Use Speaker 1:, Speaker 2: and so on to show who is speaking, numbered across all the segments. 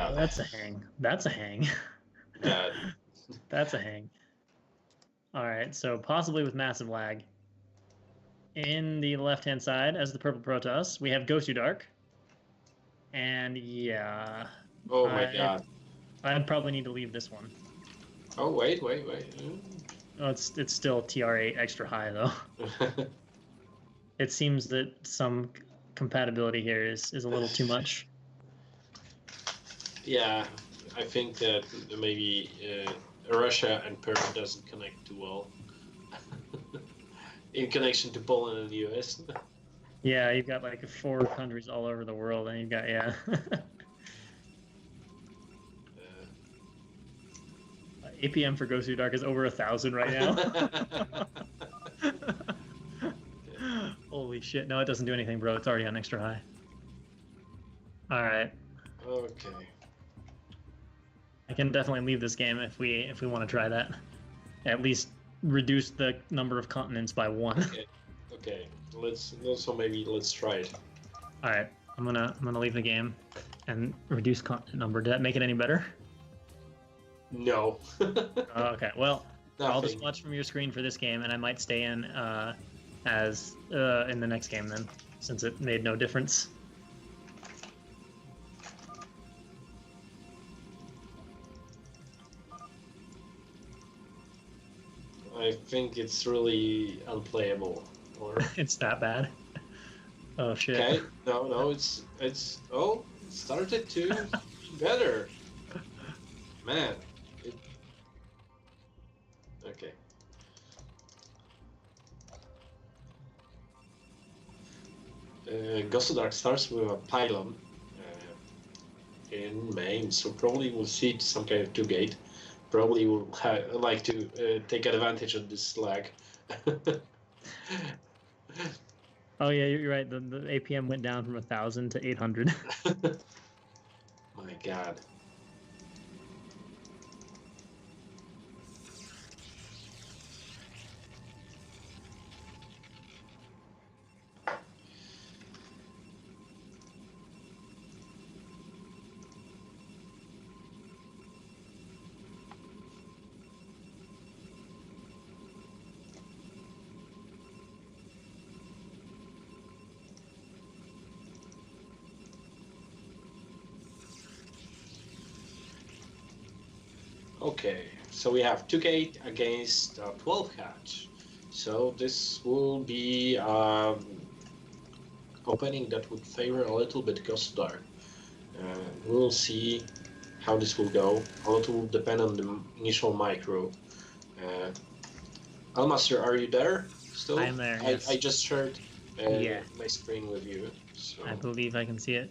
Speaker 1: Oh, that's a hang. That's a hang.
Speaker 2: Yeah.
Speaker 1: That's a hang. All right, so possibly with massive lag. In the left-hand side, as the purple Protoss, we have Gosudark. And yeah,
Speaker 2: Oh my
Speaker 1: I
Speaker 2: god.
Speaker 1: I'd probably need to leave this one.
Speaker 2: Oh wait.
Speaker 1: Oh, it's still TR8 extra high though. It seems that some compatibility here is a little too much.
Speaker 2: Yeah, I think that maybe Russia and Peru doesn't connect too well in connection to Poland and the US.
Speaker 1: Yeah, you've got like 4 countries all over the world, and you've got yeah.
Speaker 2: Uh,
Speaker 1: APM for Gosudark is over 1,000 right now. Holy shit! No, it doesn't do anything, bro. It's already on extra high. All right,
Speaker 2: okay.
Speaker 1: I can definitely leave this game if we want to try that. At least reduce the number of continents by 1.
Speaker 2: Okay. Okay. Let's also maybe let's try it.
Speaker 1: All right, I'm gonna leave the game and reduce continent number. Did that make it any better?
Speaker 2: No.
Speaker 1: Okay, well, I'll just
Speaker 2: Nothing.
Speaker 1: watch from your screen for this game, and I might stay in as in the next game then, since it made no difference.
Speaker 2: I think it's really unplayable. Or
Speaker 1: It's that bad. Oh shit.
Speaker 2: okay. No, it's oh, it started to be better. Man. It, okay. Gosudark starts with a pylon in main, so probably we'll see some kind of 2-gate. Probably will like to take advantage of this lag.
Speaker 1: Oh yeah, you're right. The APM went down from 1,000 to 800.
Speaker 2: My God. Okay, so we have 2-gate against 12 hatch. So this will be opening that would favor a little bit Gosudark. We'll see how this will go. A lot will depend on the initial micro. Uh, Almaster, are you there still?
Speaker 1: I'm there. Yes.
Speaker 2: I just shared
Speaker 1: Yeah,
Speaker 2: my screen with you. So
Speaker 1: I believe I can see it.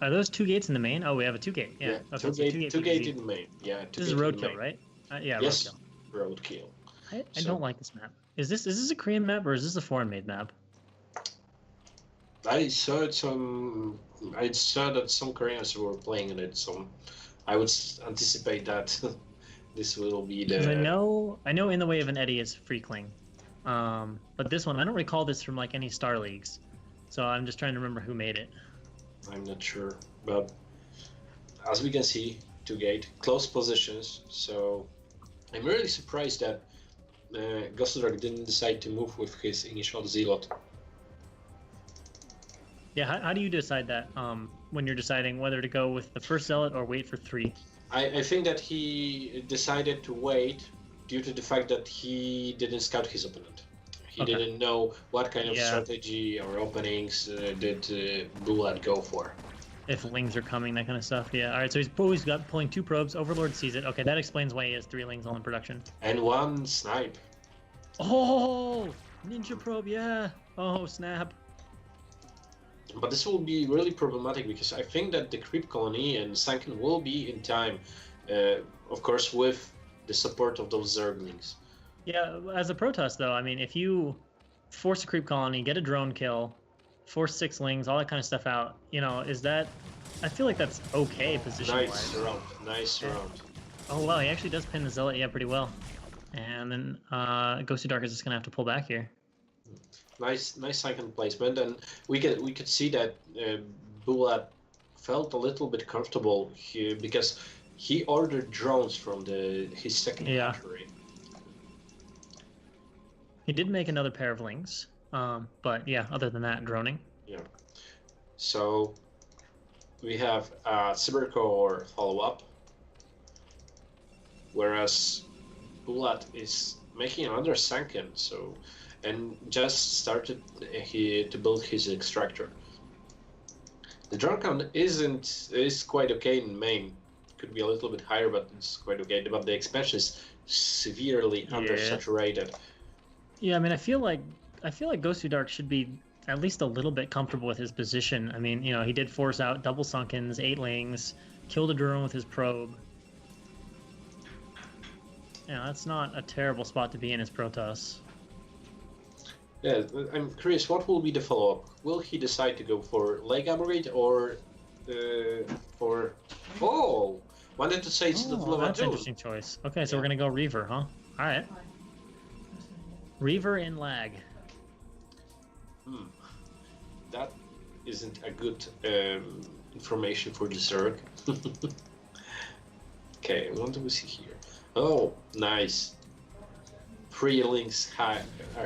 Speaker 1: Are those 2 gates in the main? Oh, we have a 2-gate. Yeah.
Speaker 2: yeah,
Speaker 1: Okay,
Speaker 2: two
Speaker 1: so
Speaker 2: gate
Speaker 1: 2-gate
Speaker 2: two gate
Speaker 1: PvZ.
Speaker 2: in the main. Yeah, two
Speaker 1: This is
Speaker 2: gate in the
Speaker 1: roadkill,
Speaker 2: main.
Speaker 1: right? Yeah,
Speaker 2: Yes,
Speaker 1: roadkill.
Speaker 2: roadkill.
Speaker 1: I don't
Speaker 2: So
Speaker 1: like this map. Is this a Korean map or is this a foreign made map?
Speaker 2: I saw some. I saw that some Koreans were playing in it, so I would anticipate that this will be
Speaker 1: Because I
Speaker 2: the.
Speaker 1: know I know In the Way of an Eddy is Freakling. But this one I don't recall this from like any Star Leagues. So I'm just trying to remember who made it.
Speaker 2: I'm not sure, but as we can see, 2-gate close positions. So I'm really surprised that Gosudark didn't decide to move with his initial zealot.
Speaker 1: Yeah, how do you decide that when you're deciding whether to go with the first zealot or wait for 3?
Speaker 2: I think that he decided to wait due to the fact that he didn't scout his opponent. He
Speaker 1: Okay.
Speaker 2: didn't know what kind of
Speaker 1: Yeah.
Speaker 2: strategy or openings did Bylat go for.
Speaker 1: If lings are coming, that kind of stuff. Yeah. All right. So he's got pulling 2 probes. Overlord sees it. Okay, that explains why he has 3 lings all in production.
Speaker 2: And one snipe.
Speaker 1: Oh, ninja probe. Yeah. Oh, snap.
Speaker 2: But this will be really problematic because I think that the creep colony and Sunken will be in time, of course, with the support of those Zerglings.
Speaker 1: Yeah. As a Protoss, though, I mean, if you force a creep colony, get a drone kill, force 6 lings, all that kind of stuff out, is that? I feel like that's okay position-wise.
Speaker 2: Nice round, nice round.
Speaker 1: Oh wow, he actually does pin the zealot, yeah, pretty well. And then Gosudark is just gonna have to pull back here.
Speaker 2: Nice second placement, and we could see that Bylat felt a little bit comfortable here because he ordered drones from his second battery.
Speaker 1: He did make another pair of links, but yeah, other than that, droning.
Speaker 2: Yeah. So we have a Cybercore follow-up, whereas Bylat is making another Sanken, and just started to build his extractor. The drone count is quite okay in main. Could be a little bit higher, but it's quite okay. But the expansion is severely undersaturated.
Speaker 1: Yeah, I mean, I feel like Gosudark should be at least a little bit comfortable with his position. I mean, he did force out double sunkens, 8 lings, killed a drone with his probe. Yeah, that's not a terrible spot to be in as Protoss.
Speaker 2: Yeah, I'm curious, what will be the follow-up? Will he decide to go for leg upgrade or for... Oh! Wanted to say it's the Levadun.
Speaker 1: That's an interesting choice. Okay, so we're going to go Reaver, huh? Alright. Reaver in lag.
Speaker 2: That isn't a good information for the Zerg. Okay, what do we see here? Oh, nice. 3 links are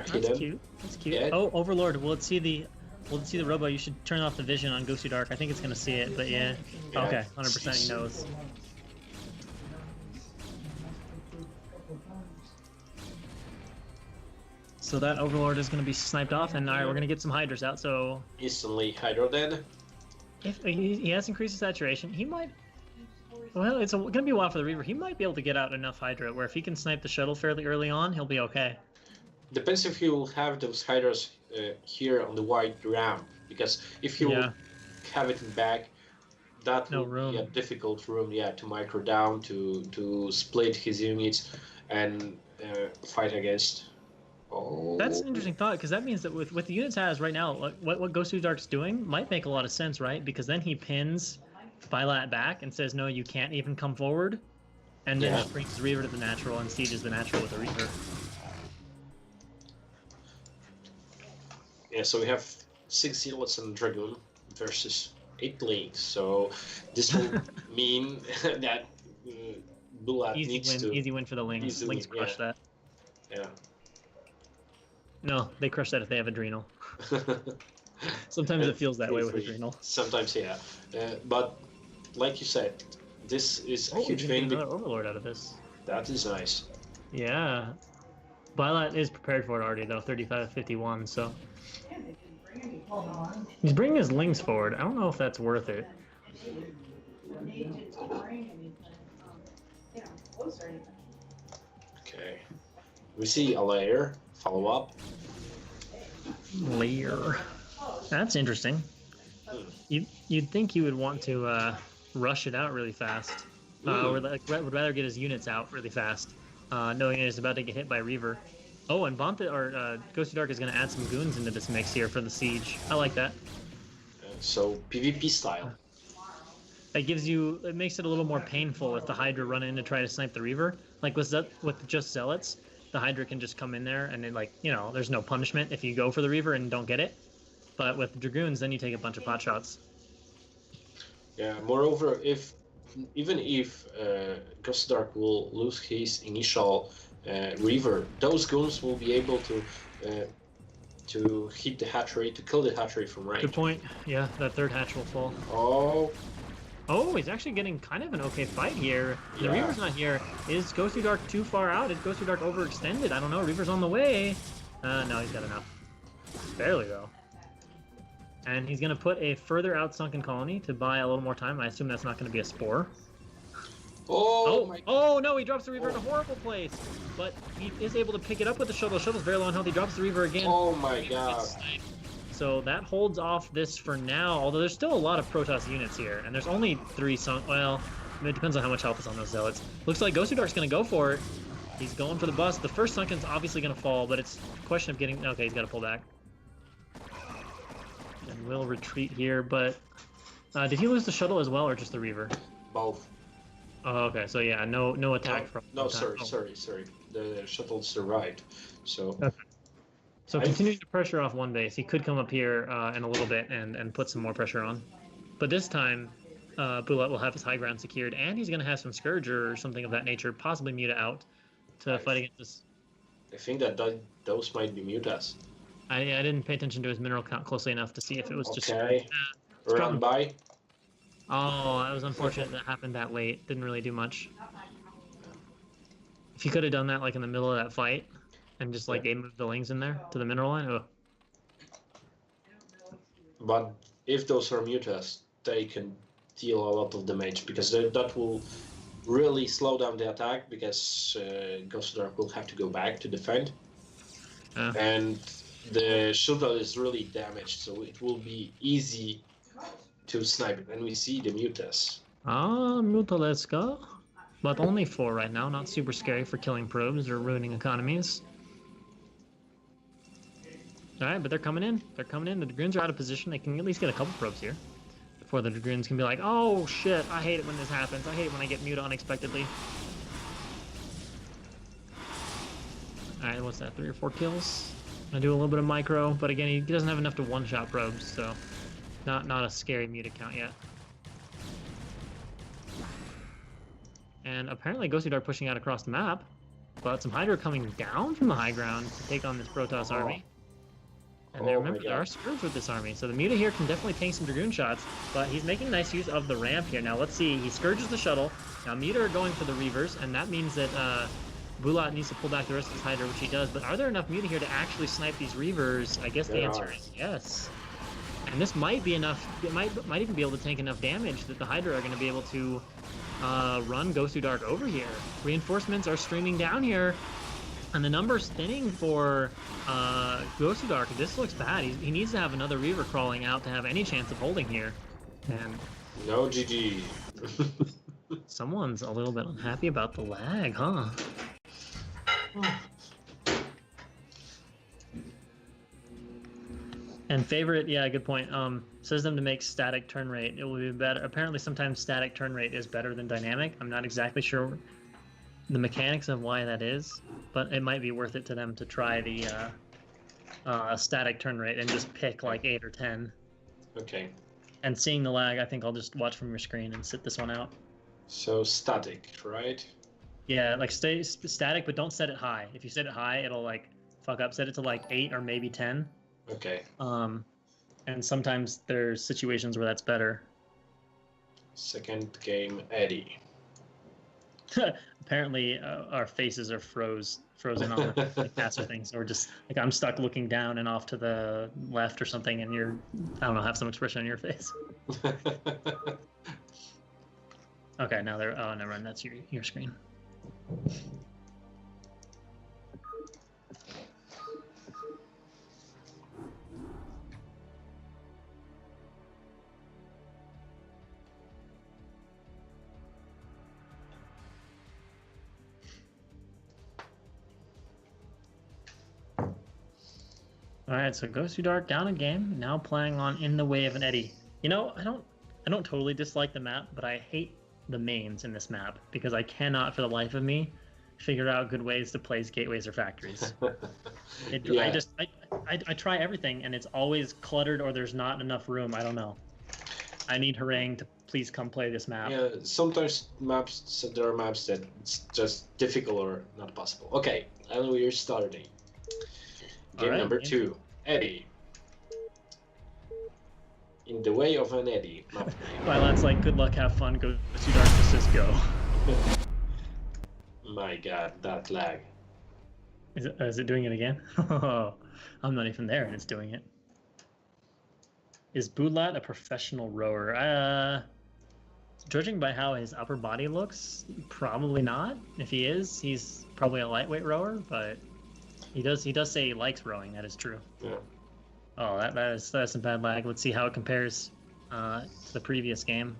Speaker 2: hidden.
Speaker 1: That's cute. That's cute. Yeah. Oh, Overlord, will it see the robo? You should turn off the vision on Gosudark. I think it's gonna see it, but yeah. Okay, 100% he knows. So that Overlord is gonna be sniped off, and alright, we're gonna get some Hydras out. So
Speaker 2: instantly Hydra dead.
Speaker 1: If he has increased saturation, he might. Well, it's going to be a while for the Reaver. He might be able to get out enough Hydra where if he can snipe the shuttle fairly early on, he'll be okay.
Speaker 2: Depends if he will have those Hydras here on the wide ramp, because if he will have it in back, that will be a difficult room, to micro down, to split his units and fight against. Oh.
Speaker 1: That's an interesting thought, because that means that with the units has right now, what Gosudark's doing might make a lot of sense, right? Because then he pins Bylat back and says, no, you can't even come forward, and then just brings the Reaver to the natural and sieges the natural with the Reaver. Yeah,
Speaker 2: so we have 6 Zealots and Dragoon versus 8 Leagues, so this will mean that Bylat needs to...
Speaker 1: Easy win for the Lings. Lings crush that.
Speaker 2: Yeah.
Speaker 1: No, they crush that if they have Adrenal. Sometimes it feels that way with Adrenal.
Speaker 2: Sometimes, yeah. But like you said, this is a huge thing.
Speaker 1: Another Overlord out of this.
Speaker 2: That is nice.
Speaker 1: Yeah. Bylat is prepared for it already, though, 35-51, so... He's bringing his Lings forward. I don't know if that's worth it.
Speaker 2: Okay. We see a layer. Follow up.
Speaker 1: Layer. That's interesting. You'd think he would want to rush it out really fast. Or would rather get his units out really fast, knowing he's about to get hit by Reaver. Oh, and Gosudark is going to add some goons into this mix here for the siege. I like that.
Speaker 2: So PvP style.
Speaker 1: It makes it a little more painful if the Hydra run in to try to snipe the Reaver. Like with just Zealots, the Hydra can just come in there and then, there's no punishment if you go for the Reaver and don't get it. But with Dragoons, then you take a bunch of pot shots.
Speaker 2: Yeah, moreover, even if Gosudark will lose his initial Reaver, those goons will be able to hit the hatchery, to kill the hatchery from range.
Speaker 1: Good point. Yeah, that third hatch will fall. Oh, he's actually getting kind of an okay fight here. The Reaver's not here. Is Gosudark too far out? Is Gosudark overextended? I don't know. Reaver's on the way. No, he's got enough. Barely, though. And he's going to put a further out sunken colony to buy a little more time. I assume that's not going to be a spore. Oh no, he drops the Reaver in a horrible place. But he is able to pick it up with the shuttle. The shuttle's very low on health. He drops the Reaver again.
Speaker 2: Oh my god.
Speaker 1: So that holds off this for now, although there's still a lot of Protoss units here. And there's only 3 well, it depends on how much health is on those Zealots. Looks like Gosudark's going to go for it. He's going for the bust. The first sunken's obviously going to fall, but it's a question of getting... Okay, he's got to pull back. And we'll retreat here, but... did he lose the shuttle as well, or just the Reaver?
Speaker 2: Both.
Speaker 1: Oh, okay. So yeah, no attack from...
Speaker 2: No, sorry. The shuttle survived, so...
Speaker 1: Okay. So continuing to pressure off one base, he could come up here in a little bit and put some more pressure on. But this time, Bylat will have his high ground secured, and he's going to have some Scourger or something of that nature, possibly Muta out to fight against this.
Speaker 2: I think that those might be Mutas.
Speaker 1: I didn't pay attention to his mineral count closely enough to see if it was just...
Speaker 2: Okay, run by.
Speaker 1: Oh, that was unfortunate that happened that late. Didn't really do much. If you could have done that like in the middle of that fight and just like moved the Lings in there to the mineral line, oh.
Speaker 2: But if those are Mutas, they can deal a lot of damage because that will really slow down the attack because Gosudark will have to go back to defend. And the shuttle is really damaged, so it will be easy to snipe it. And we see the Mutas.
Speaker 1: Muta, let's go. But only 4 right now, not super scary for killing probes or ruining economies. Alright, but they're coming in. They're coming in. The Dragoons are out of position. They can at least get a couple probes here. Before the Dragoons can be like, oh shit, I hate it when this happens. I hate it when I get Muta unexpectedly. Alright, what's that, 3 or 4 kills? Gonna do a little bit of micro, but again, he doesn't have enough to one-shot probes, so not a scary Muta count yet. And apparently Gosudark pushing out across the map, but some Hydra coming down from the high ground to take on this Protoss army. And they remember there are Scourge with this army, so the Muta here can definitely tank some Dragoon shots, but he's making nice use of the ramp here. Now let's see, he Scourges the shuttle, now Muta are going for the Reavers, and that means that Bylat needs to pull back the rest of his Hydra, which he does, but are there enough Muta here to actually snipe these Reavers? I guess the answer is yes. And this might be enough, it might even be able to tank enough damage that the Hydra are going to be able to run Gosudark over here. Reinforcements are streaming down here, and the number's thinning for Gosudark. This looks bad. He needs to have another Reaver crawling out to have any chance of holding here. And
Speaker 2: no GG.
Speaker 1: Someone's a little bit unhappy about the lag, huh? And favorite, yeah, good point. Says them to make static turn rate. It will be better. Apparently, sometimes static turn rate is better than dynamic. I'm not exactly sure the mechanics of why that is, but it might be worth it to them to try the static turn rate and just pick like 8 or 10.
Speaker 2: Okay.
Speaker 1: And seeing the lag, I think I'll just watch from your screen and sit this one out. So
Speaker 2: static, right?
Speaker 1: Yeah, like stay static, but don't set it high. If you set it high, it'll like fuck up. Set it to like 8 or maybe 10.
Speaker 2: Okay.
Speaker 1: And sometimes there's situations where that's better.
Speaker 2: Second game, Eddie.
Speaker 1: Apparently, our faces are frozen on the caster thing, so we're just like I'm stuck looking down and off to the left or something, and you're I don't know, have some expression on your face. Okay, now they're never mind. That's your screen. Alright, so Gosudark down a game, now playing on In the Way of an Eddy. You know, I don't totally dislike the map, but I hate the mains in this map because I cannot for the life of me figure out good ways to place gateways or factories. Yeah. I try everything and it's always cluttered or there's not enough room. I don't know. I need Harangue to please come play this map.
Speaker 2: Yeah, sometimes there are maps that it's just difficult or not possible. Okay, and we're starting. Game number 2, Eddy. In the Way of an Eddy.
Speaker 1: Bylat's like, good luck, have fun, go Gosudark just says go.
Speaker 2: My god, that lag.
Speaker 1: Is it doing it again? I'm not even there and it's doing it. Is Bylat a professional rower? Judging by how his upper body looks, probably not. If he is, he's probably a lightweight rower, but he does say he likes rowing, that is true.
Speaker 2: Yeah.
Speaker 1: Oh, that's some bad lag. Let's see how it compares to the previous game.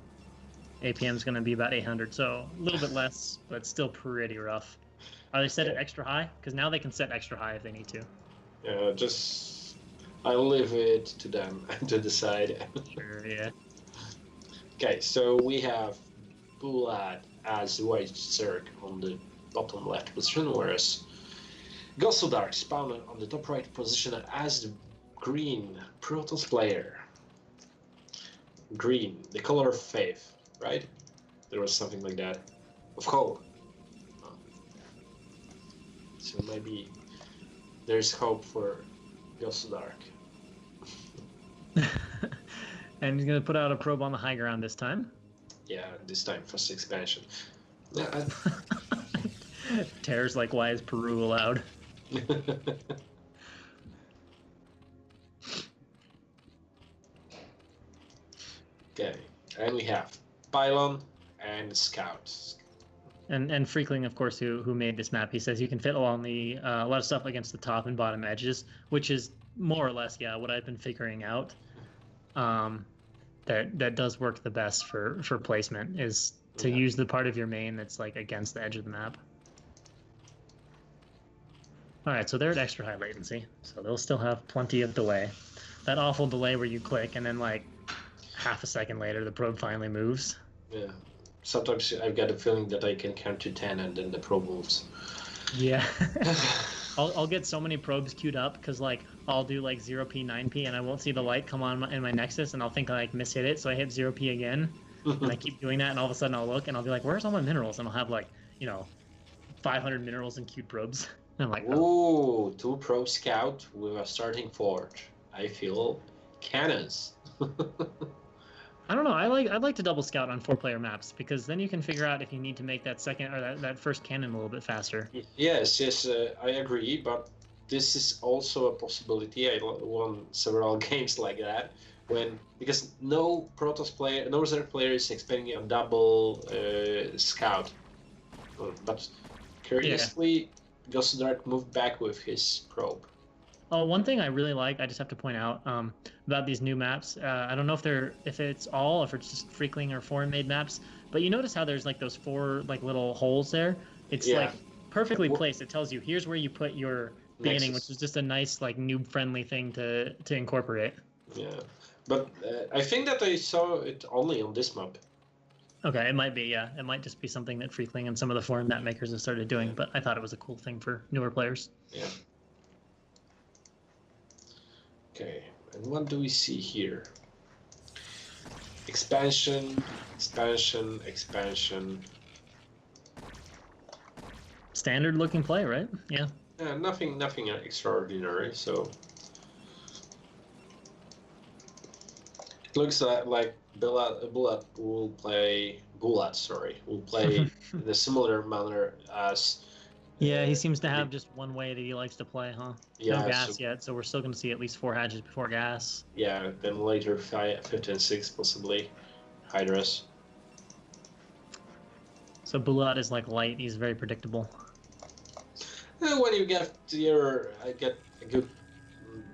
Speaker 1: APM's going to be about 800, so a little bit less, but still pretty rough. Are they set it extra high? Because now they can set extra high if they need to.
Speaker 2: Yeah, just I'll leave it to them to decide.
Speaker 1: Sure, yeah.
Speaker 2: Okay, so we have Bylat as the white Zerg on the bottom left position, whereas Gosudark spawned on the top right position as the green Protoss player. Green, the color of faith. right? There was something like that. Of coal. Oh. So maybe there's hope for Gosudark.
Speaker 1: And he's gonna put out a probe on the high ground this time.
Speaker 2: Yeah, this time first expansion. Yeah,
Speaker 1: Terror's like, why is Peru allowed?
Speaker 2: Okay, and we have Pylon and Scout.
Speaker 1: And Freakling, of course, who made this map, he says you can fit along the a lot of stuff against the top and bottom edges, which is more or less, yeah, what I've been figuring out. That does work the best for placement is to use the part of your main that's like against the edge of the map. All right, so they're at extra high latency, so they'll still have plenty of delay. That awful delay where you click and then like half a second later the probe finally moves.
Speaker 2: Yeah. Sometimes I've got a feeling that I can count to 10 and then the probe moves.
Speaker 1: Yeah. I'll get so many probes queued up because like I'll do like 0p 9p and I won't see the light come on in my nexus and I'll think I like mishit it, so I hit 0p again and I keep doing that and all of a sudden I'll look and I'll be like, where's all my minerals? And I'll have like, 500 minerals and queued probes. And I'm like, oh.
Speaker 2: Ooh, 2 probe scout with a starting forge. I feel cannons.
Speaker 1: I don't know. I'd like to double scout on 4-player maps because then you can figure out if you need to make that second or that first cannon a little bit faster.
Speaker 2: Yes, I agree, but this is also a possibility. I won several games like that because no Zerg player is expecting a double scout. But curiously, Gosudark moved back with his probe.
Speaker 1: Oh, one thing I really like, I just have to point out about these new maps. I don't know if it's just Freakling or foreign-made maps, but you notice how there's like those 4 like little holes there. It's like perfectly placed. It tells you here's where you put your banning, which is just a nice like noob-friendly thing to incorporate.
Speaker 2: Yeah, but I think that I saw it only on this map.
Speaker 1: Okay, it might be. Yeah, it might just be something that Freakling and some of the foreign map makers have started doing. But I thought it was a cool thing for newer players.
Speaker 2: Yeah. Okay, and what do we see here? Expansion, expansion, expansion.
Speaker 1: Standard looking play, right? Yeah.
Speaker 2: Yeah, nothing extraordinary. So it looks like Bylat will play in a similar manner as.
Speaker 1: Yeah, he seems to have just one way that he likes to play, huh?
Speaker 2: Yeah,
Speaker 1: no gas yet, so we're still going to see at least 4 hatches before gas.
Speaker 2: Yeah, then later 5 and 6 possibly Hydras.
Speaker 1: So Bylat is like light; he's very predictable.
Speaker 2: When you get a good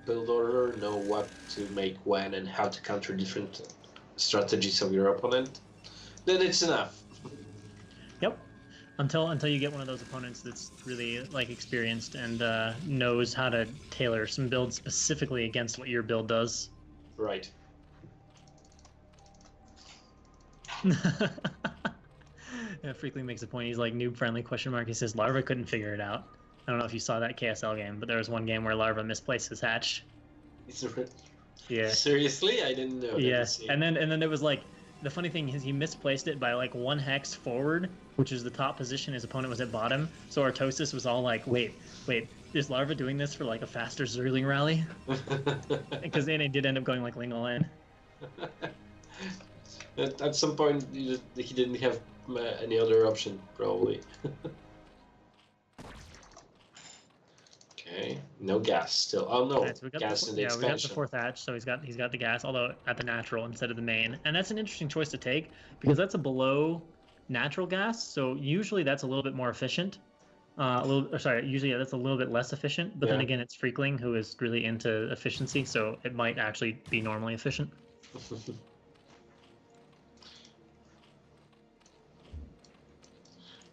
Speaker 2: build order, know what to make when and how to counter different strategies of your opponent, then it's enough.
Speaker 1: Yep. Until you get one of those opponents that's really like experienced and knows how to tailor some builds specifically against what your build does.
Speaker 2: Right.
Speaker 1: Yeah, Freakling makes a point. He's like noob friendly ? He says Larva couldn't figure it out. I don't know if you saw that KSL game, but there was one game where Larva misplaced his hatch.
Speaker 2: Yeah. Seriously, I didn't know.
Speaker 1: Yes, and then there was like. The funny thing is he misplaced it by like 1 hex forward, which is the top position. His opponent was at bottom. So Artosis was all like, wait, is Larva doing this for like a faster Zergling rally? Because then it did end up going like Ling all in.
Speaker 2: At some point, he didn't have any other option, probably. Okay, no gas still. Oh no,
Speaker 1: right, so
Speaker 2: gas in the expansion.
Speaker 1: We got the 4th hatch, so he's got the gas, although at the natural instead of the main, and that's an interesting choice to take because that's a below natural gas. So usually that's a little bit more efficient. Usually that's a little bit less efficient. But then again, it's Freakling who is really into efficiency, so it might actually be normally efficient.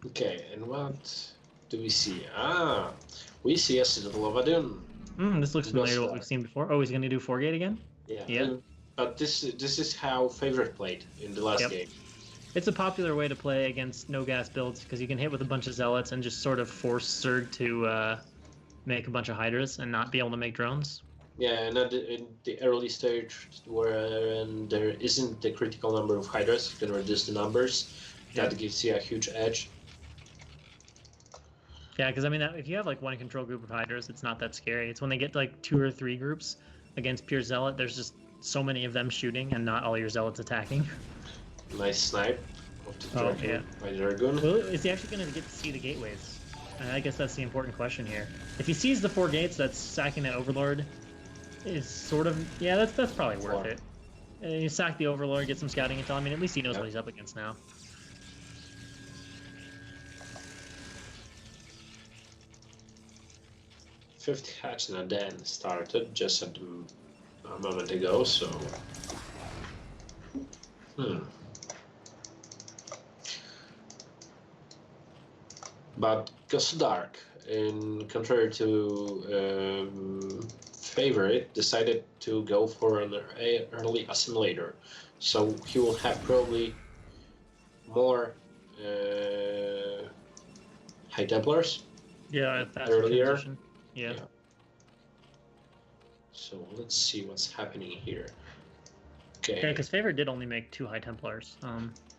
Speaker 2: Okay, and what do we see? We see a Citadel of Adun.
Speaker 1: This looks familiar to what we've seen before. Oh, he's going to do 4-gate again?
Speaker 2: Yeah. But this is how Favorite played in the last game.
Speaker 1: It's a popular way to play against no-gas builds because you can hit with a bunch of Zealots and just sort of force Zerg to make a bunch of Hydras and not be able to make drones.
Speaker 2: Yeah, and in the early stage where there isn't the critical number of hydras, you can reduce the numbers.
Speaker 1: Yep.
Speaker 2: That gives you a huge edge.
Speaker 1: Yeah, because I mean, if you have like one control group of hydras, it's not that scary. It's when they get to like 2 or 3 groups against pure zealot, there's just so many of them shooting and not all your zealots attacking.
Speaker 2: Nice snipe of the dragon by Dragoon.
Speaker 1: Well, is he actually going to get to see the gateways? And I guess that's the important question here. If he sees the 4 gates, that's sacking that Overlord is sort of... Yeah, that's probably worth it. You sack the Overlord, get some scouting intel. I mean, at least he knows what he's up against now.
Speaker 2: Fifth hatch and then started just a moment ago, so... But Gosudark, in contrary to Favorite, decided to go for an early assimilator. So he will have probably more High Templars.
Speaker 1: Yeah,
Speaker 2: earlier.
Speaker 1: Yeah.
Speaker 2: So let's see what's happening here. Okay.
Speaker 1: Yeah, because Favorite did only make 2 High Templars.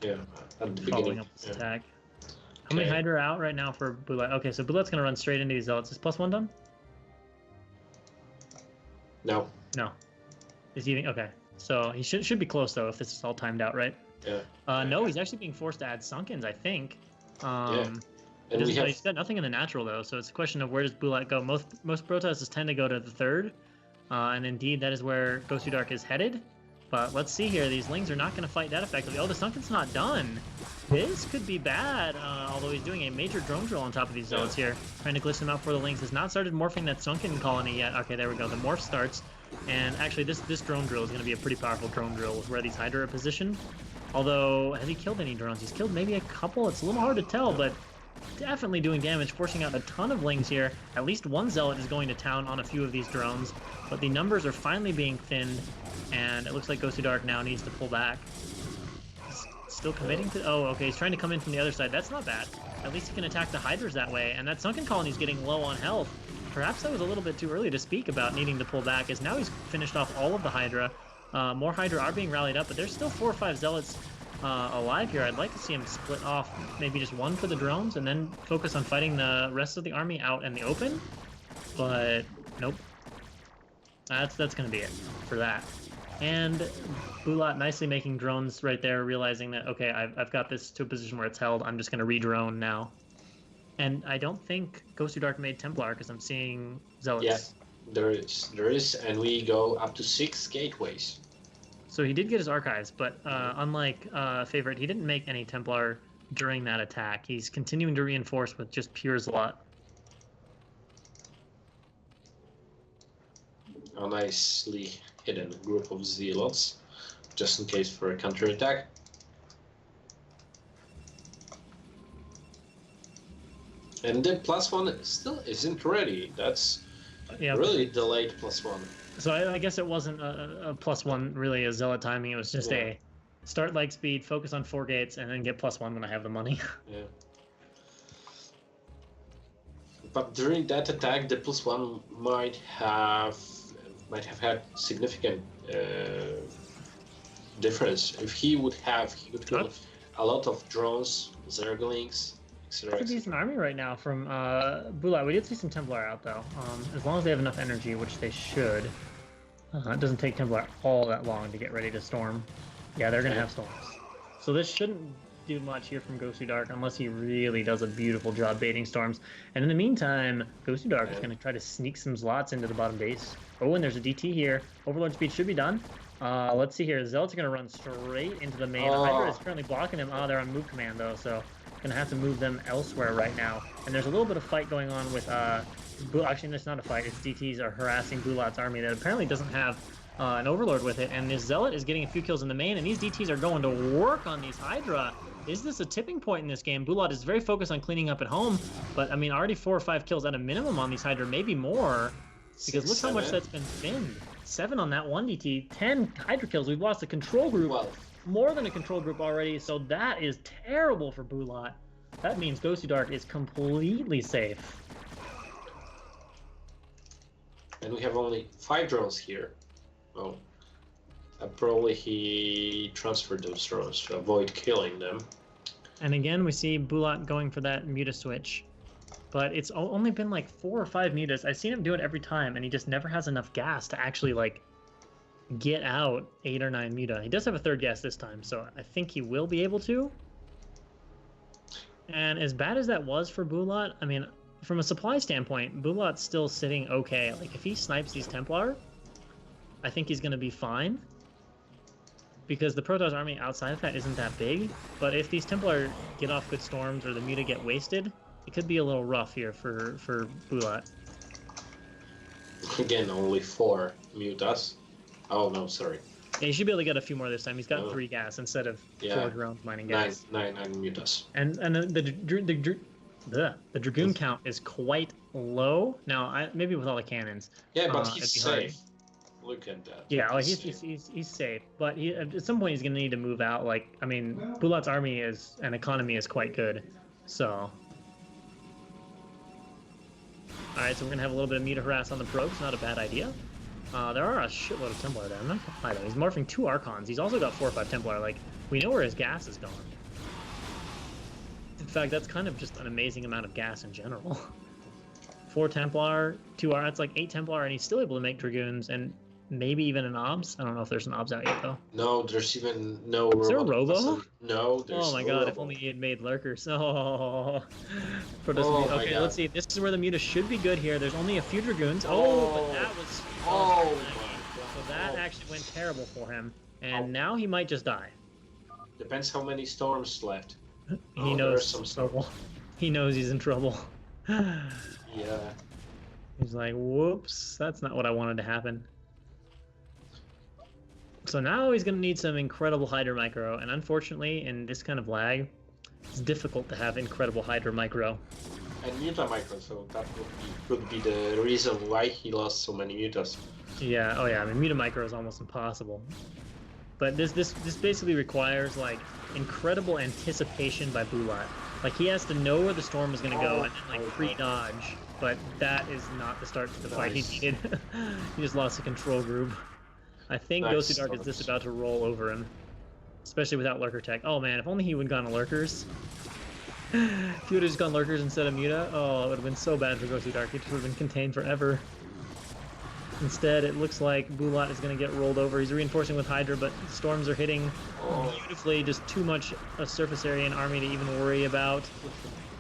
Speaker 2: Yeah, at the
Speaker 1: following
Speaker 2: beginning.
Speaker 1: Up this attack. How many Hydra are out right now for Bylat? Okay, so Bylat's gonna run straight into these zealots. Is +1 done?
Speaker 2: No.
Speaker 1: No. Is he even... Okay. So he should be close though if this is all timed out, right?
Speaker 2: Yeah.
Speaker 1: No, he's actually being forced to add Sunkens, I think.
Speaker 2: Yeah. And
Speaker 1: he's got nothing in the natural though, so it's a question of where does Bylat go. Most Protosses tend to go to the 3rd, and indeed that is where Gosudark is headed. But let's see here, these Lings are not going to fight that effectively. Oh, the Sunken's not done. This could be bad, although he's doing a major drone drill on top of these zealots here. Trying to glitch them out for the Lings. Has not started morphing that Sunken colony yet. Okay, there we go. The morph starts. And actually, this drone drill is going to be a pretty powerful drone drill with where these Hydra are positioned. Although, has he killed any drones? He's killed maybe a couple. It's a little hard to tell, but definitely doing damage, forcing out a ton of Lings here. At least one zealot is going to town on a few of these drones, but the numbers are finally being thinned, and it looks like Gosudark now needs to pull back. He's still committing to... Oh, okay, he's trying to come in from the other side. That's not bad. At least he can attack the Hydras that way, and that Sunken colony's getting low on health. Perhaps that was a little bit too early to speak about needing to pull back, as now he's finished off all of the Hydra. More Hydra are being rallied up, but there's still 4 or 5 zealots alive here. I'd like to see him split off maybe just 1 for the drones and then focus on fighting the rest of the army out in the open, but nope. That's gonna be it for that. And Bylat nicely making drones right there, realizing that, okay, I've got this to a position where it's held, I'm just gonna re-drone now. And I don't think Gosudark made Templar, because I'm seeing zealots.
Speaker 2: Yeah, there is, and we go up to 6 gateways.
Speaker 1: So he did get his archives, but unlike Favorite, he didn't make any Templar during that attack. He's continuing to reinforce with just pure Zealot.
Speaker 2: A nicely hidden group of Zealots, just in case for a counterattack. And the +1 still isn't ready. That's really delayed +1.
Speaker 1: So I guess it wasn't a +1 really a Zealot timing. It was just a start like speed, focus on 4 gates, and then get +1 when I have the money.
Speaker 2: Yeah. But during that attack, the +1 might have had significant difference. If he could kill a lot of drones, Zerglings, etc.
Speaker 1: It's a decent army right now from Bylat. We did see some Templar out though. As long as they have enough energy, which they should. It doesn't take Templar all that long to get ready to storm. Yeah, they're going to have storms. So this shouldn't do much here from Gosudark unless he really does a beautiful job baiting storms. And in the meantime, Gosudark is going to try to sneak some slots into the bottom base. Oh, and there's a DT here. Overlord speed should be done. Let's see here. The Zealots are going to run straight into the main. Hydra is currently blocking them. They're on move command though, so going to have to move them elsewhere right now. And there's a little bit of fight going on with... Actually, it's not a fight. It's DTs are harassing Bylat's army that apparently doesn't have an Overlord with it. And this Zealot is getting a few kills in the main, and these DTs are going to work on these Hydra. Is this a tipping point in this game? Bylat is very focused on cleaning up at home, but I mean, already 4 or 5 kills at a minimum on these Hydra, maybe more. Because look how much that's been thinned. 7 on that 1 DT, 10 Hydra kills. We've lost a control group. More than a control group already, so that is terrible for Bylat. That means Gosudark is completely safe.
Speaker 2: And we have only 5 drones here. Oh. Probably he transferred those drones to avoid killing them.
Speaker 1: And again, we see Bylat going for that Muta switch. But it's only been like 4 or 5 Mutas. I've seen him do it every time, and he just never has enough gas to actually, like, get out 8 or 9 Muta. He does have a 3rd gas this time, so I think he will be able to. And as bad as that was for Bylat, I mean, from a supply standpoint, Bulat's still sitting okay. Like, if he snipes these Templar, I think he's going to be fine. Because the Protoss army outside of that isn't that big. But if these Templar get off good storms or the Muta get wasted, it could be a little rough here for Bylat.
Speaker 2: Again, only 4 Mutas. Oh, no, sorry.
Speaker 1: Yeah, he should be able to get a few more this time. He's got 3 gas instead of 4 drones mining gas.
Speaker 2: 9 Mutas.
Speaker 1: And the Dragoon count is quite low. Now, maybe with all the cannons.
Speaker 2: Yeah, but he's safe. Look at that.
Speaker 1: Yeah, like he's safe, but at some point he's gonna need to move out. Like, I mean, Bulat's army and economy is quite good, so. All right, so we're gonna have a little bit of Muta harass on the probes. Not a bad idea. There are a shitload of Templar there. I'm not gonna lie though. He's morphing 2 Archons. He's also got 4 or 5 Templar. Like, we know where his gas is going. In fact, that's kind of just an amazing amount of gas in general. 4 Templar, 2 R. That's like 8 Templar, and he's still able to make Dragoons and maybe even an OBS. I don't know if there's an OBS out yet though.
Speaker 2: No, there's even no.
Speaker 1: Is there a Robo?
Speaker 2: No, there's.
Speaker 1: Oh my
Speaker 2: no
Speaker 1: god!
Speaker 2: Robo.
Speaker 1: If only he had made Lurkers. Oh.
Speaker 2: Okay,
Speaker 1: let's see. This is where the Muta should be good here. There's only a few Dragoons. Oh, but that was.
Speaker 2: Oh my god!
Speaker 1: So that actually went terrible for him, and now he might just die.
Speaker 2: Depends how many storms left.
Speaker 1: He knows some trouble. He knows he's in trouble.
Speaker 2: Yeah.
Speaker 1: He's like, whoops, that's not what I wanted to happen. So now he's going to need some incredible Hydra Micro, and unfortunately, in this kind of lag, it's difficult to have incredible Hydra Micro.
Speaker 2: And Muta Micro, so that could be the reason why he lost so many Mutas.
Speaker 1: Yeah, oh yeah, I mean, Muta Micro is almost impossible. But this basically requires, like, incredible anticipation by Bylat. Like, he has to know where the storm is going to go and then, like, pre-dodge. But that is not the start to the fight he needed. He just lost a control group. I think Gosudark is just about to roll over him. Especially without Lurker Tech. Oh man, if only he would have gone to Lurkers. If he would have just gone Lurkers instead of Muta, oh, it would have been so bad for Gosudark. He would have been contained forever. Instead, it looks like Bylat is going to get rolled over. He's reinforcing with Hydra, but storms are hitting beautifully. Just too much a surface area and army to even worry about.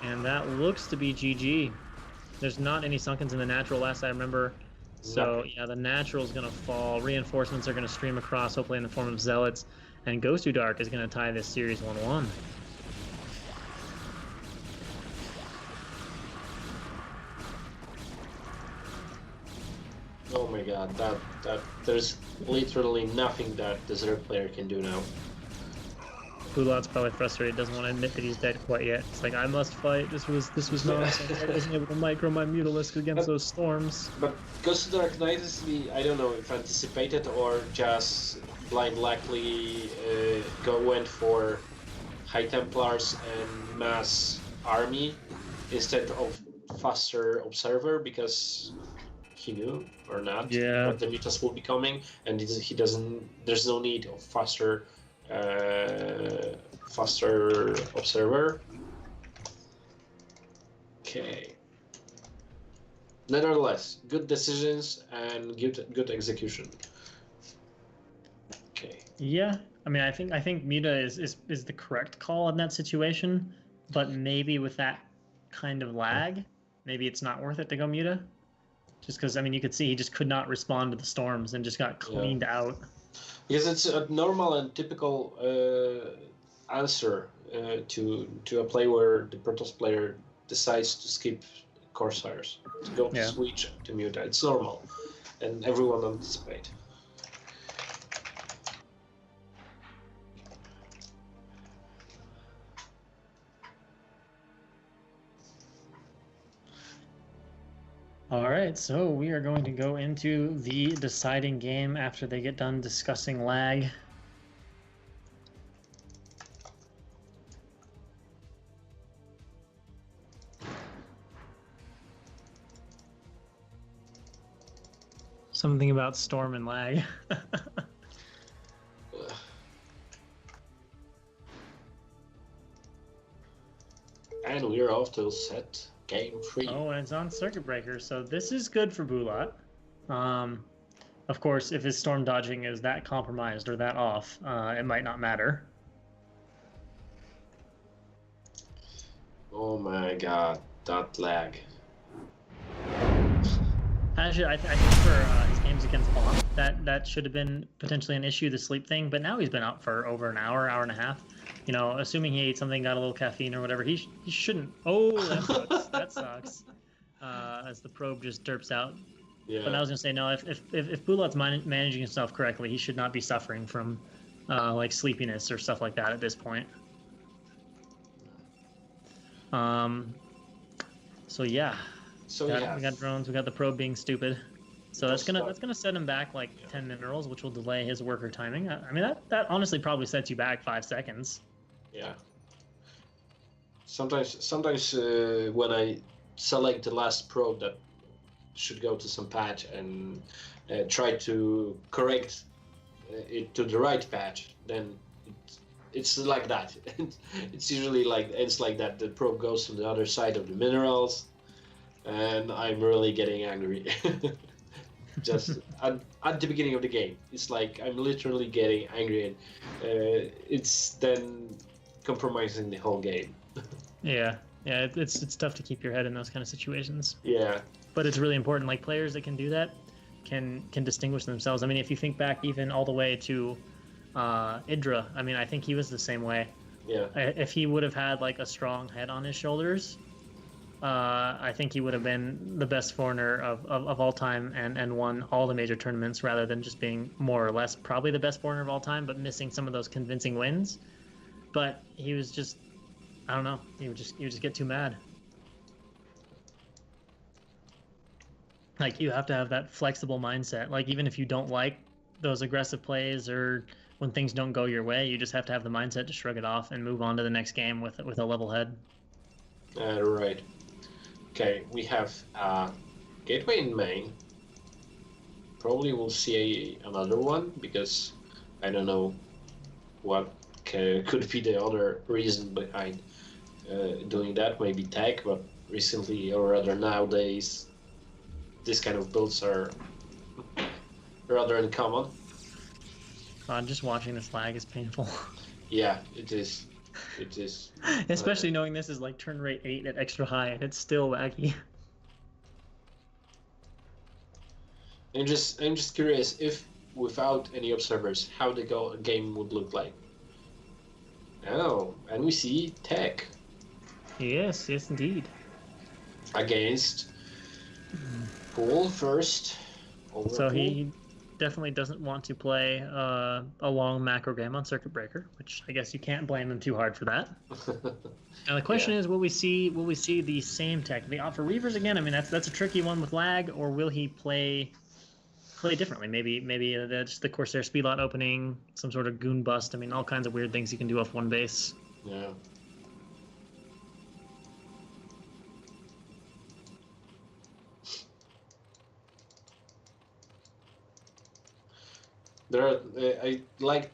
Speaker 1: And that looks to be GG. There's not any Sunkens in the natural last I remember. So, yeah, the natural is going to fall. Reinforcements are going to stream across, hopefully in the form of Zealots. And Gosudark is going to tie this series 1-1.
Speaker 2: Oh my god, that there's literally nothing that the Zerg player can do now.
Speaker 1: Bylat's probably frustrated, doesn't want to admit that he's dead quite yet. It's like, I must fight. This was nonsense. I wasn't able to micro my Mutalisk against those storms.
Speaker 2: But Gosudark nicely, I don't know if anticipated or just blind luckily went for High Templars and mass army instead of faster observer because he knew or not what the mutas will be coming, and he doesn't. There's no need of faster observer. Okay. Nevertheless, good decisions and good execution. Okay.
Speaker 1: Yeah, I mean, I think Muta is the correct call in that situation, but maybe with that kind of lag, maybe it's not worth it to go Muta. Just because, I mean, you could see he just could not respond to the storms and just got cleaned out.
Speaker 2: Because it's a normal and typical answer to a play where the Protoss player decides to skip Corsairs, to go to switch to Muta. It's normal, and everyone anticipates.
Speaker 1: All right, so we are going to go into the deciding game after they get done discussing lag. Something about storm and lag.
Speaker 2: And we're off to set game 3.
Speaker 1: Oh, and it's on circuit breaker, so this is good for Bylat. Of course, if his storm dodging is that compromised or that off, it might not matter.
Speaker 2: Oh my god, that lag.
Speaker 1: Actually, I think for his games against Bomb, that should have been potentially an issue, the sleep thing. But now he's been out for over an hour, hour and a half. You know, assuming he ate something, got a little caffeine or whatever, he shouldn't. Oh, that sucks. That sucks. As the probe just derps out.
Speaker 2: Yeah.
Speaker 1: But I was gonna say no. If Bylat's managing himself correctly, he should not be suffering from like sleepiness or stuff like that at this point. So yeah.
Speaker 2: So
Speaker 1: we got drones. We got the probe being stupid. So that's gonna set him back like 10 minerals, which will delay his worker timing. I mean that honestly probably sets you back 5 seconds.
Speaker 2: Yeah. Sometimes when I select the last probe that should go to some patch and try to correct it to the right patch, then it's like that. It's usually like it's like that. The probe goes to the other side of the minerals, and I'm really getting angry. Just at the beginning of the game, it's like I'm literally getting angry, and it's then compromising the whole game.
Speaker 1: Yeah, it's tough to keep your head in those kind of situations.
Speaker 2: Yeah.
Speaker 1: But it's really important. Like players that can do that can distinguish themselves. I mean, if you think back even all the way to Idra, I mean, I think he was the same way.
Speaker 2: Yeah.
Speaker 1: If he would have had like a strong head on his shoulders, I think he would have been the best foreigner of all time and won all the major tournaments rather than just being more or less probably the best foreigner of all time, but missing some of those convincing wins. But he was just, I don't know, he would just get too mad. Like you have to have that flexible mindset. Like even if you don't like those aggressive plays or when things don't go your way, you just have to have the mindset to shrug it off and move on to the next game with a level head.
Speaker 2: Right. Okay, we have gateway in main. Probably we'll see another one because I don't know what could be the other reason behind doing that. Maybe tech, but recently or rather nowadays, this kind of builds are rather uncommon.
Speaker 1: Just watching this lag is painful.
Speaker 2: Yeah, it is. It is.
Speaker 1: Especially knowing this is like turn rate 8 at extra high and it's still laggy.
Speaker 2: I'm just curious if without any observers, how the game would look like. Oh, and we see tech.
Speaker 1: Yes, indeed.
Speaker 2: Against Pool first.
Speaker 1: So he definitely doesn't want to play a long macro game on Circuit Breaker, which I guess you can't blame him too hard for that. Now the question is, will we see the same tech? They opt for Reavers again? I mean, that's a tricky one with lag, or will he play differently? Maybe just the Corsair Speedlot opening, some sort of goon bust. I mean, all kinds of weird things you can do off one base.
Speaker 2: Yeah. I like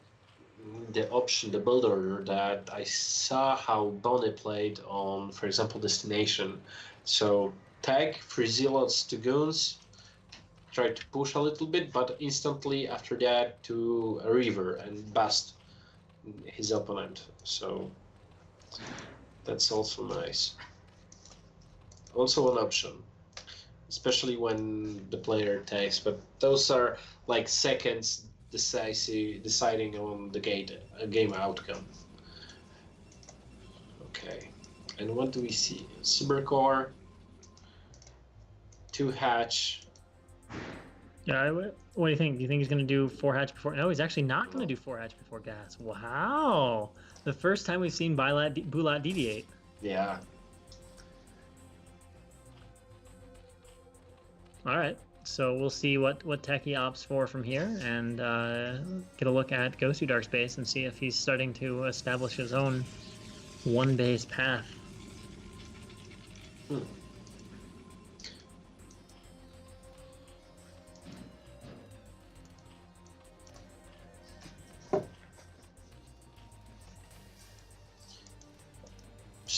Speaker 2: the option, the build order that I saw how Bonnie played on, for example, Destination. So tag, 3 zealots to goons, try to push a little bit, but instantly after that to a river and bust his opponent. So that's also nice. Also an option, especially when the player takes, but those are like seconds deciding on the game outcome. Okay, and what do we see? Cybercore, 2 hatch.
Speaker 1: Yeah, what do you think? Do you think he's going to do 4 hatch before? No, he's actually not going to do 4 hatch before gas. Wow, the first time we've seen Bylat deviate.
Speaker 2: Yeah.
Speaker 1: All right. So we'll see what tech he opts for from here and get a look at Gosudark's base and see if he's starting to establish his own one-base path.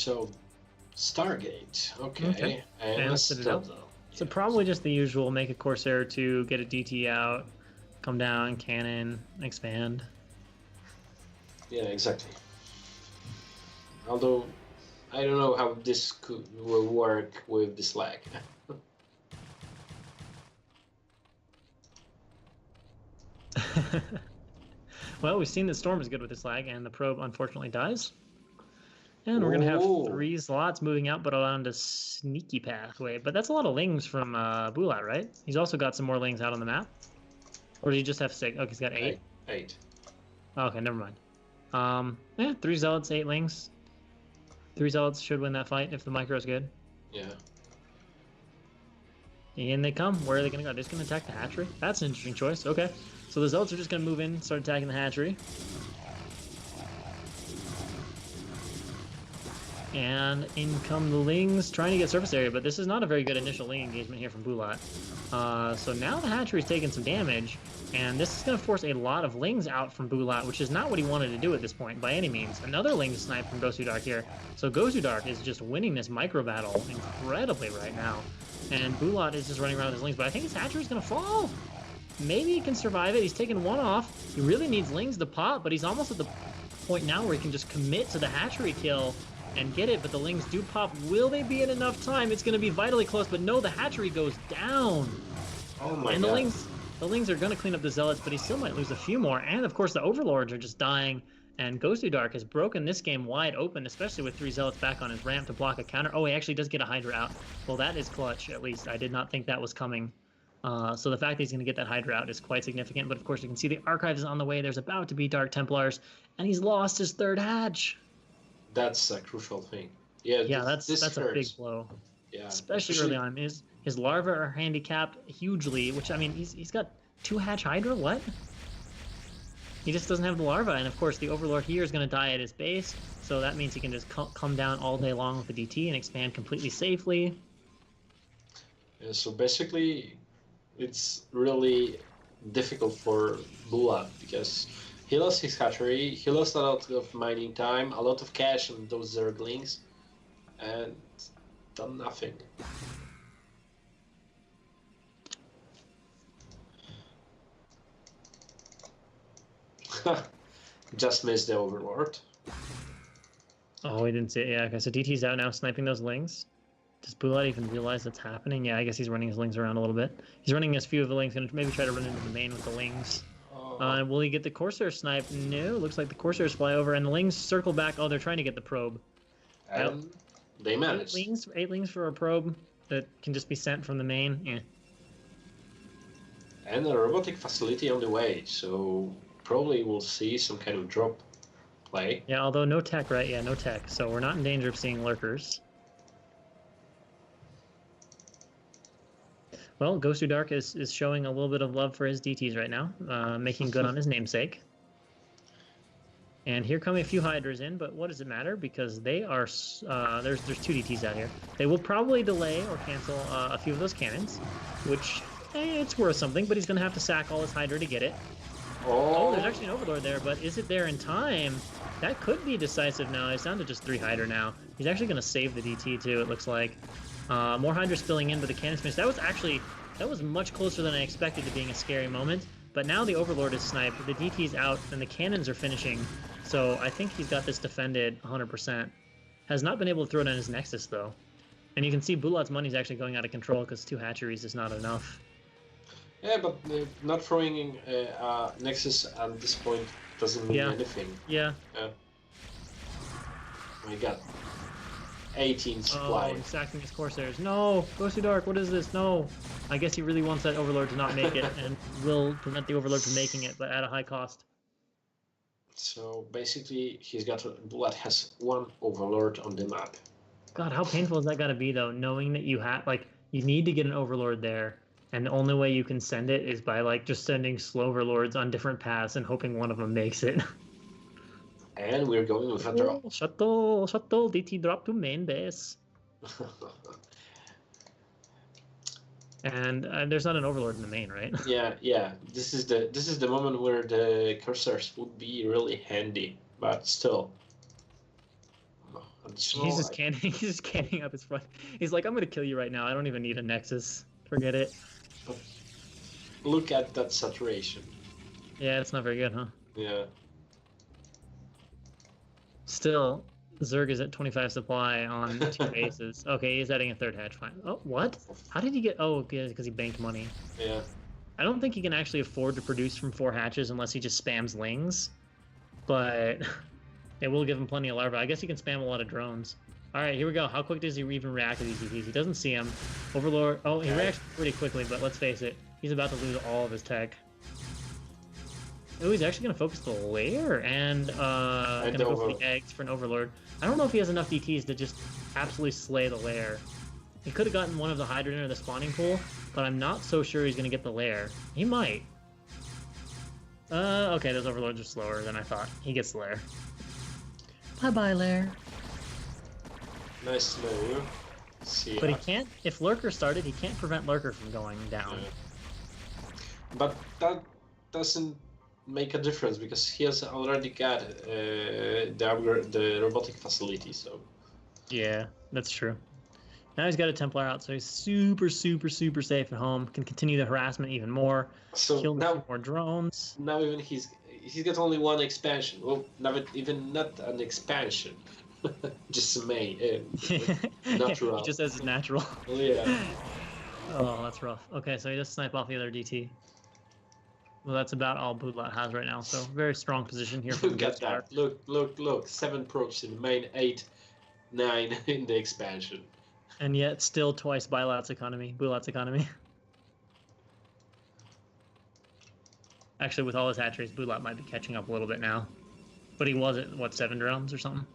Speaker 2: So, Stargate. Okay.
Speaker 1: Okay.
Speaker 2: And
Speaker 1: And
Speaker 2: a
Speaker 1: let's set it up.
Speaker 2: Citadel.
Speaker 1: So
Speaker 2: Yeah.
Speaker 1: probably just the usual, make a Corsair to get a DT out, come down, cannon, expand.
Speaker 2: Yeah, exactly. Although, I don't know how this will work with this lag.
Speaker 1: Well, we've seen that Storm is good with this lag, and the probe unfortunately dies. And we're going to have
Speaker 2: Ooh.
Speaker 1: 3 slots moving out, but on the sneaky pathway. But that's a lot of lings from Bylat, right? He's also got some more lings out on the map. Or did he just have 6? Okay, he's got 8.
Speaker 2: 8.
Speaker 1: Okay, never mind. Yeah, 3 zealots, 8 lings. 3 zealots should win that fight if the micro is good.
Speaker 2: Yeah.
Speaker 1: In they come. Where are they going to go? They're just going to attack the hatchery? That's an interesting choice. Okay. So the zealots are just going to move in, start attacking the hatchery. And in come the lings, trying to get surface area, but this is not a very good initial ling engagement here from Bylat. So now the hatchery's taking some damage, and this is going to force a lot of lings out from Bylat, which is not what he wanted to do at this point, by any means. Another ling snipe from Gosudark here. So Gosudark is just winning this micro battle incredibly right now. And Bylat is just running around with his lings, but I think his hatchery's going to fall. Maybe he can survive it. He's taken 1 off. He really needs lings to pop, but he's almost at the point now where he can just commit to the hatchery kill and get it, but the lings do pop. Will they be in enough time? It's going to be vitally close, but no, the hatchery goes down.
Speaker 2: Oh my
Speaker 1: and
Speaker 2: god.
Speaker 1: The lings are going to clean up the zealots, but he still might lose a few more. And of course, the overlords are just dying. And Gosudark has broken this game wide open, especially with 3 zealots back on his ramp to block a counter. Oh, he actually does get a Hydra out. Well, that is clutch, at least. I did not think that was coming. So the fact that he's going to get that Hydra out is quite significant. But of course, you can see the Archives is on the way. There's about to be Dark Templars, and he's lost his 3rd hatch.
Speaker 2: That's a crucial thing. Yeah,
Speaker 1: Yeah, that's a big blow.
Speaker 2: Yeah,
Speaker 1: especially early on. His larvae are handicapped hugely, which, I mean, he's got 2 hatch Hydra? What? He just doesn't have the larva, and of course the Overlord here is going to die at his base, so that means he can just come down all day long with the DT and expand completely safely.
Speaker 2: Yeah, so basically, it's really difficult for Bylat because he lost his hatchery, he lost a lot of mining time, a lot of cash on those Zerglings, and done nothing. Just missed the Overlord.
Speaker 1: Oh, we didn't see it. Yeah, okay, so DT's out now sniping those lings. Does Bylat even realize that's happening? Yeah, I guess he's running his lings around a little bit. He's running as few of the lings, gonna maybe try to run into the main with the lings. Will he get the Corsair snipe? No, looks like the Corsairs fly over, and the lings circle back. Oh, they're trying to get the probe.
Speaker 2: And they managed.
Speaker 1: 8 lings for a probe that can just be sent from the main. Yeah.
Speaker 2: And a robotic facility on the way, so probably we'll see some kind of drop play.
Speaker 1: Yeah, although no tech, right? Yeah, no tech. So we're not in danger of seeing lurkers. Well, Gosudark is showing a little bit of love for his DTs right now, making good on his namesake. And here come a few Hydras in, but what does it matter? Because they are there's 2 DTs out here. They will probably delay or cancel a few of those cannons, which it's worth something. But he's going to have to sack all his Hydra to get it. Oh, there's actually an Overlord there, but is it there in time? That could be decisive now. It's down to just 3 Hydra now. He's actually going to save the DT too, it looks like. More Hydra spilling in, but the cannons finished. That was much closer than I expected to being a scary moment. But now the Overlord is sniped, the DT's out, and the cannons are finishing. So I think he's got this defended 100%. Has not been able to throw it on his Nexus, though. And you can see Bylat's money is actually going out of control because 2 hatcheries is not enough.
Speaker 2: Yeah, but not throwing Nexus at this point doesn't mean anything.
Speaker 1: Yeah.
Speaker 2: Oh my god. 18 supply.
Speaker 1: Oh, he's sacking his Corsairs. No! Gosudark, what is this? No! I guess he really wants that Overlord to not make it, and will prevent the Overlord from making it, but at a high cost.
Speaker 2: So basically, Bylat has 1 Overlord on the map.
Speaker 1: God, how painful is that gotta be, though, knowing that you you need to get an Overlord there, and the only way you can send it is by, just sending slow Overlords on different paths and hoping one of them makes it.
Speaker 2: And we're going with a drop.
Speaker 1: Shuttle, DT drop to main base. And there's not an Overlord in the main, right?
Speaker 2: Yeah. This is the moment where the Corsairs would be really handy, but still. additional.
Speaker 1: He's just canning up his front. He's like, I'm gonna kill you right now. I don't even need a Nexus. Forget it.
Speaker 2: But look at that saturation.
Speaker 1: Yeah, it's not very good, huh?
Speaker 2: Yeah.
Speaker 1: Still, Zerg is at 25 supply on 2 bases. Okay, he's adding a 3rd hatch. Fine. Oh, what? How did he get... Oh, because he banked money.
Speaker 2: Yeah.
Speaker 1: I don't think he can actually afford to produce from 4 hatches unless he just spams lings. But it will give him plenty of larvae. I guess he can spam a lot of drones. All right, here we go. How quick does he even react to these ETs? He doesn't see him. Overlord... Oh, he reacts pretty quickly, but let's face it. He's about to lose all of his tech. Oh, he's actually going to focus the lair and going to go for the eggs for an Overlord. I don't know if he has enough DTs to just absolutely slay the lair. He could have gotten one of the Hydrogen or the spawning pool, but I'm not so sure he's going to get the lair. He might. Okay, those Overlords are slower than I thought. He gets the lair. Bye-bye, lair.
Speaker 2: Nice to know you. See
Speaker 1: but he can't, if Lurker started, he can't prevent Lurker from going down.
Speaker 2: Yeah. But that doesn't make a difference because he has already got the robotic facility, so...
Speaker 1: Yeah, that's true. Now he's got a Templar out, so he's super safe at home. Can continue the harassment even more.
Speaker 2: So
Speaker 1: kill
Speaker 2: now
Speaker 1: more drones.
Speaker 2: Now even he's got only one expansion. Well, even not an expansion, just a main natural.
Speaker 1: He just has his natural.
Speaker 2: Yeah.
Speaker 1: Oh, that's rough. Okay, so he does snipe off the other DT. Well, that's about all Bylat has right now. So very strong position here for
Speaker 2: Look at that. Look. 7 probes in the main, 8, 9 in the expansion.
Speaker 1: And yet still twice Bylat's economy. Actually, with all his hatcheries, Bylat might be catching up a little bit now. But he was at, what, 7 drones or something?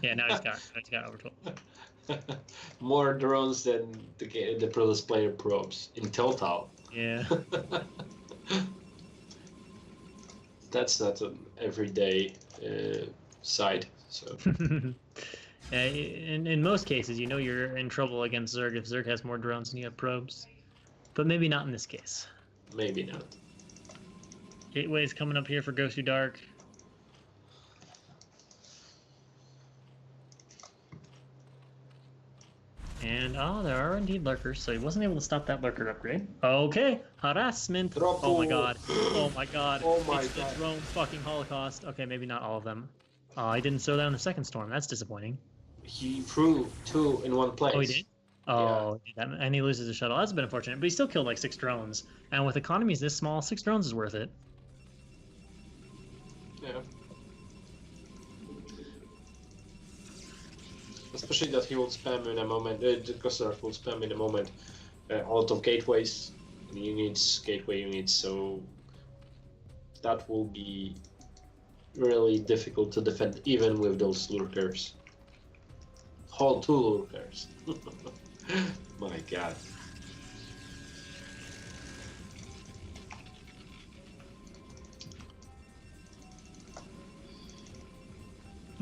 Speaker 1: Yeah, now he's got over 12.
Speaker 2: More drones than the previous player probes in total.
Speaker 1: Yeah.
Speaker 2: That's not an everyday sight. So.
Speaker 1: In most cases, you know you're in trouble against Zerg if Zerg has more drones than you have probes. But maybe not in this case.
Speaker 2: Maybe not.
Speaker 1: Gateway's coming up here for Gosudark. And, there are indeed lurkers, so he wasn't able to stop that lurker upgrade. Okay, harassment. Oh my god. Oh my god.
Speaker 2: Oh my
Speaker 1: it's
Speaker 2: god.
Speaker 1: the drone fucking holocaust. Okay, maybe not all of them. I didn't throw that in the second storm. That's disappointing.
Speaker 2: He threw 2 in one place.
Speaker 1: Oh, he did? Oh, yeah. And he loses the shuttle. That's been unfortunate, but he still killed like 6 drones. And with economies this small, 6 drones is worth it.
Speaker 2: Yeah. Especially that he will spam in a moment, Gosudark will spam in a moment a lot of gateways, gateway units, so that will be really difficult to defend even with those lurkers. Whole 2 lurkers. My god.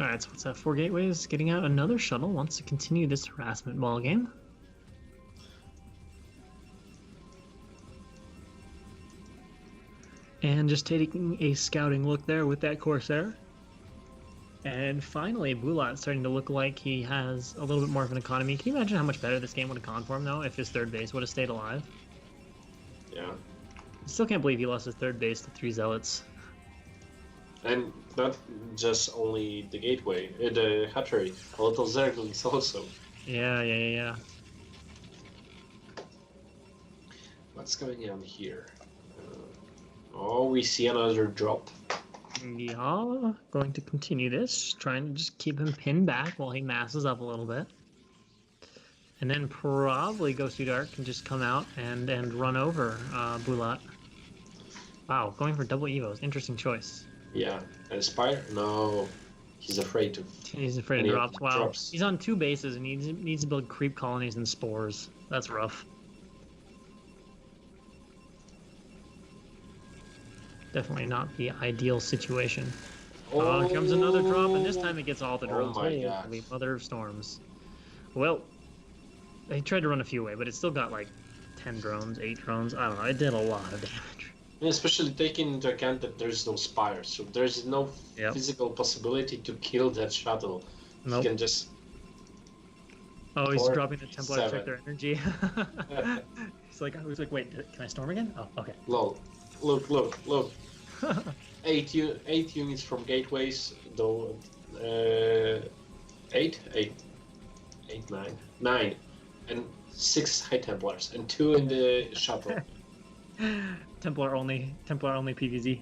Speaker 1: Alright, so what's that? 4 gateways getting out another shuttle wants to continue this harassment ball game. And just taking a scouting look there with that Corsair. And finally, Bylat's starting to look like he has a little bit more of an economy. Can you imagine how much better this game would have gone for him, though, if his 3rd base would have stayed alive?
Speaker 2: Yeah.
Speaker 1: I still can't believe he lost his 3rd base to 3 zealots.
Speaker 2: And not just only the gateway, the hatchery, a lot of Zerglings also.
Speaker 1: Yeah.
Speaker 2: What's going on here? Oh, we see another drop.
Speaker 1: Yeah, going to continue this, trying to just keep him pinned back while he masses up a little bit. And then probably Gosudark can just come out and run over Bylat. Wow, going for double evos, interesting choice.
Speaker 2: Yeah, and Spire? No, he's afraid to.
Speaker 1: He's afraid of drops. Wow, drops. He's on 2 bases and he needs to build creep colonies and spores. That's rough. Definitely not the ideal situation. Oh, here comes another drop, and this time it gets all the drones.
Speaker 2: Oh my god.
Speaker 1: Holy mother of storms. Well, they tried to run a few away, but it still got like 10 drones, 8 drones. I don't know. It did a lot of damage.
Speaker 2: Especially taking into account that there's no spire, so there's no physical possibility to kill that shuttle.
Speaker 1: Nope.
Speaker 2: You can just
Speaker 1: Oh, he's
Speaker 2: 4,
Speaker 1: dropping the Templar to check
Speaker 2: 7.
Speaker 1: their energy. He's like, wait, can I storm again? Oh, okay.
Speaker 2: Lol. Look. 8 units from gateways, though. 8, 9, and 6 High Templars, and 2 in the shuttle.
Speaker 1: Templar only PvZ.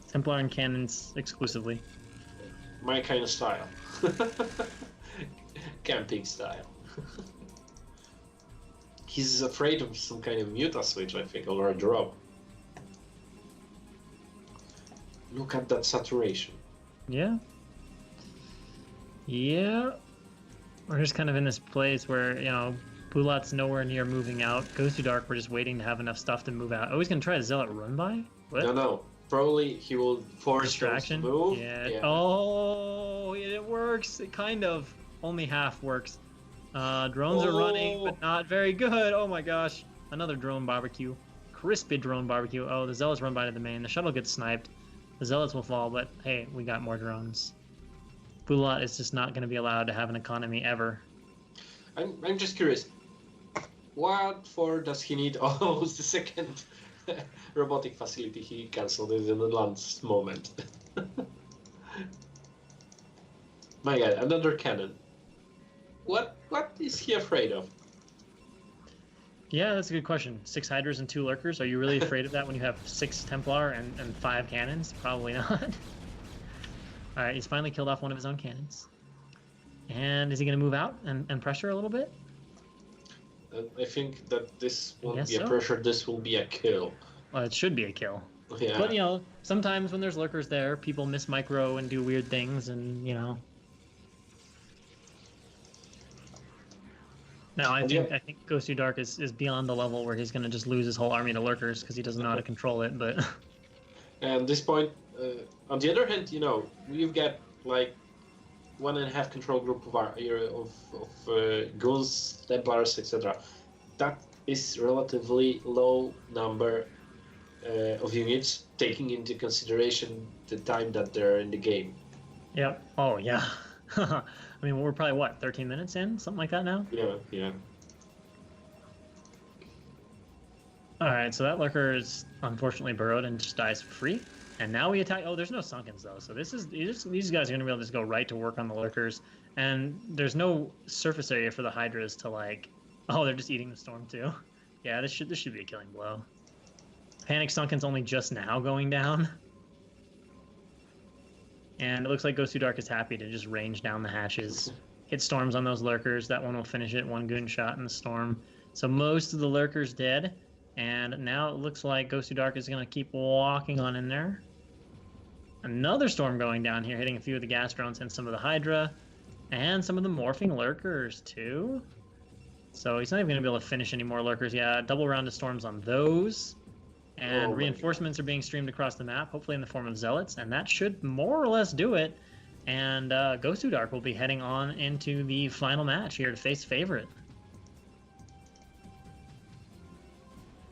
Speaker 1: Templar and cannons exclusively.
Speaker 2: My kind of style. Camping style. He's afraid of some kind of muta switch, I think, or a drop. Look at that saturation.
Speaker 1: Yeah. Yeah. We're just kind of in this place where, you know, Bylat's nowhere near moving out. Gosudark, we're just waiting to have enough stuff to move out. Oh, he's going to try to Zealot run by? What?
Speaker 2: No. Probably he will force
Speaker 1: distraction.
Speaker 2: To move.
Speaker 1: Yeah. Oh, it works. It kind of. Only half works. Drones are running, but not very good. Oh my gosh. Another drone barbecue. Crispy drone barbecue. Oh, the Zealots run by to the main. The shuttle gets sniped. The Zealots will fall, but hey, we got more drones. Bylat is just not going to be allowed to have an economy ever.
Speaker 2: I'm just curious. What for does he need almost the second robotic facility? He cancelled it in the last moment. My god, another cannon. What is he afraid of?
Speaker 1: Yeah, that's a good question. 6 Hydras and 2 Lurkers. Are you really afraid of that when you have 6 Templar and 5 cannons? Probably not. Alright, he's finally killed off one of his own cannons. And is he going to move out and pressure a little bit?
Speaker 2: I think that this won't be a
Speaker 1: so.
Speaker 2: pressure, this will be a kill.
Speaker 1: Well, it should be a kill.
Speaker 2: Yeah.
Speaker 1: But, you know, sometimes when there's Lurkers there, people miss micro and do weird things, and, you know... No, I think Gosudark is beyond the level where he's going to just lose his whole army to Lurkers because he doesn't know how to control it, but...
Speaker 2: And at this point, on the other hand, you know, we've got like 1.5 control group of Goons, Templars, etc. That is relatively low number of units, taking into consideration the time that they're in the game.
Speaker 1: Yep. Oh, yeah. I mean, we're probably, what, 13 minutes in? Something like that now?
Speaker 2: Yeah.
Speaker 1: Alright, so that Lurker is unfortunately burrowed and just dies for free. And now we attack... Oh, there's no Sunkens, though. So these guys are going to be able to just go right to work on the Lurkers. And there's no surface area for the Hydras to, like... Oh, they're just eating the Storm, too. Yeah, this should be a killing blow. Panic Sunken's only just now going down. And it looks like Gosudark is happy to just range down the hatches. Hit Storms on those Lurkers. That one will finish it. 1 goon shot in the Storm. So most of the Lurkers dead. And now it looks like Gosudark is going to keep walking on in there. Another Storm going down here, hitting a few of the gas drones and some of the Hydra. And some of the morphing Lurkers, too. So he's not even going to be able to finish any more Lurkers. Yeah, double round of Storms on those. And reinforcements are being streamed across the map, hopefully in the form of Zealots. And that should more or less do it. And Gosudark will be heading on into the final match here to face Favorite.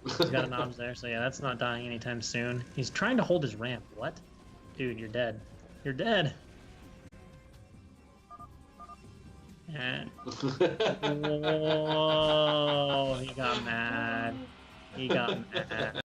Speaker 1: He's got an obs there, so yeah, that's not dying anytime soon. He's trying to hold his ramp. What? Dude, you're dead. You're dead. And... Whoa, he got mad. He got mad.